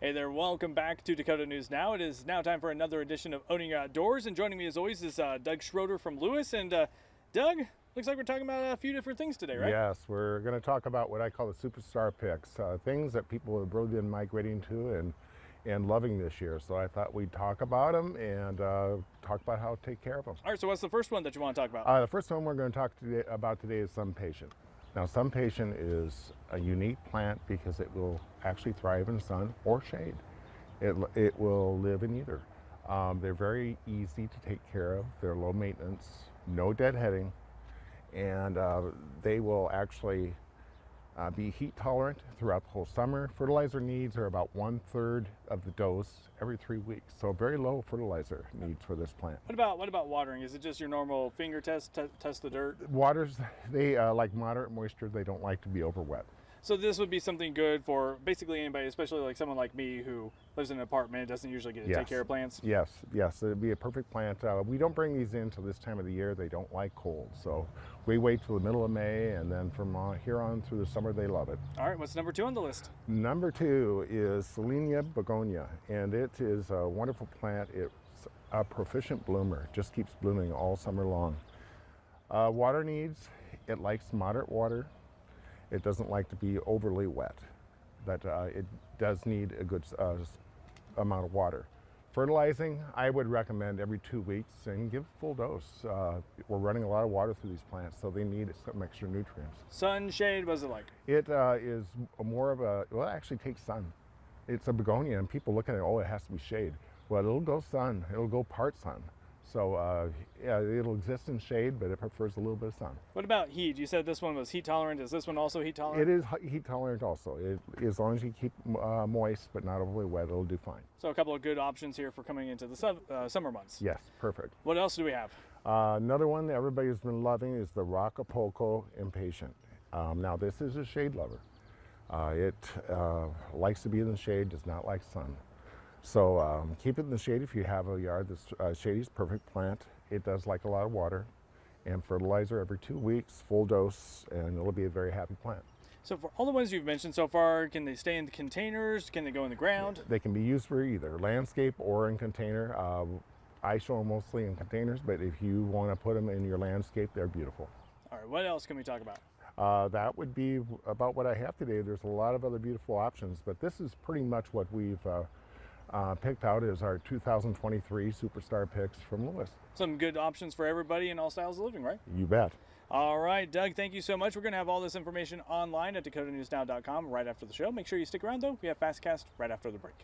Hey there, welcome back to Dakota News Now. It is now time for another edition of Owning Your Outdoors, and joining me as always is Doug Schroeder from Lewis. And Doug, looks like we're talking about a few different things today, right? Yes, we're going to talk about what I call the superstar picks, things that people have really been migrating to and loving this year. So I thought we'd talk about them and talk about how to take care of them. All right, so what's the first one that you want to talk about? The first one we're going to talk about today is Sunpatient. Now, Sunpatient is a unique plant because it will actually thrive in sun or shade. It will live in either. They're very easy to take care of. They're low maintenance, no deadheading, and they will actually be heat tolerant throughout the whole summer. Fertilizer needs are about 1/3 of the dose every 3 weeks, so very low fertilizer needs for this plant. What about watering? Is it just your normal finger test the dirt? Waters, they like moderate moisture. They don't like to be over wet. So this would be something good for basically anybody, especially like someone like me who lives in an apartment, doesn't usually get to take care of plants. Yes, it'd be a perfect plant. We don't bring these in till this time of the year. They don't like cold, so we wait till the middle of May, and then from here on through the summer, they love it. All right, what's number 2 on the list? Number 2 is Selenia begonia, and it is a wonderful plant. It's a proficient bloomer, just keeps blooming all summer long. Water needs, it likes moderate water. It doesn't like to be overly wet, but it does need a good amount of water. Fertilizing, I would recommend every 2 weeks and give full dose. We're running a lot of water through these plants, so they need some extra nutrients. Sun, shade, what's it like? It is more of a, well, it actually takes sun. It's a begonia, and people look at it, oh, it has to be shade. Well, it'll go sun, it'll go part sun. So yeah, it'll exist in shade, but it prefers a little bit of sun. What about heat? You said this one was heat tolerant. Is this one also heat tolerant? It is heat tolerant also. As long as you keep moist but not overly wet, it'll do fine. So a couple of good options here for coming into the summer months. Yes, perfect. What else do we have? Another one that everybody's been loving is the Acapulco Impatient. Now this is a shade lover. It likes to be in the shade, does not like sun. So keep it in the shade if you have a yard that's shady. Is perfect plant. It does like a lot of water, and fertilizer every 2 weeks, full dose, and it'll be a very happy plant. So for all the ones you've mentioned so far, can they stay in the containers? Can they go in the ground? They can be used for either landscape or in container. I show them mostly in containers, but if you want to put them in your landscape, they're beautiful. All right, what else can we talk about? That would be about what I have today. There's a lot of other beautiful options, but this is pretty much what we've picked out as our 2023 Superstar Picks from Lewis. Some good options for everybody in all styles of living, right? You bet. All right, Doug, thank you so much. We're going to have all this information online at dakotanewsnow.com right after the show. Make sure you stick around, though. We have FastCast right after the break.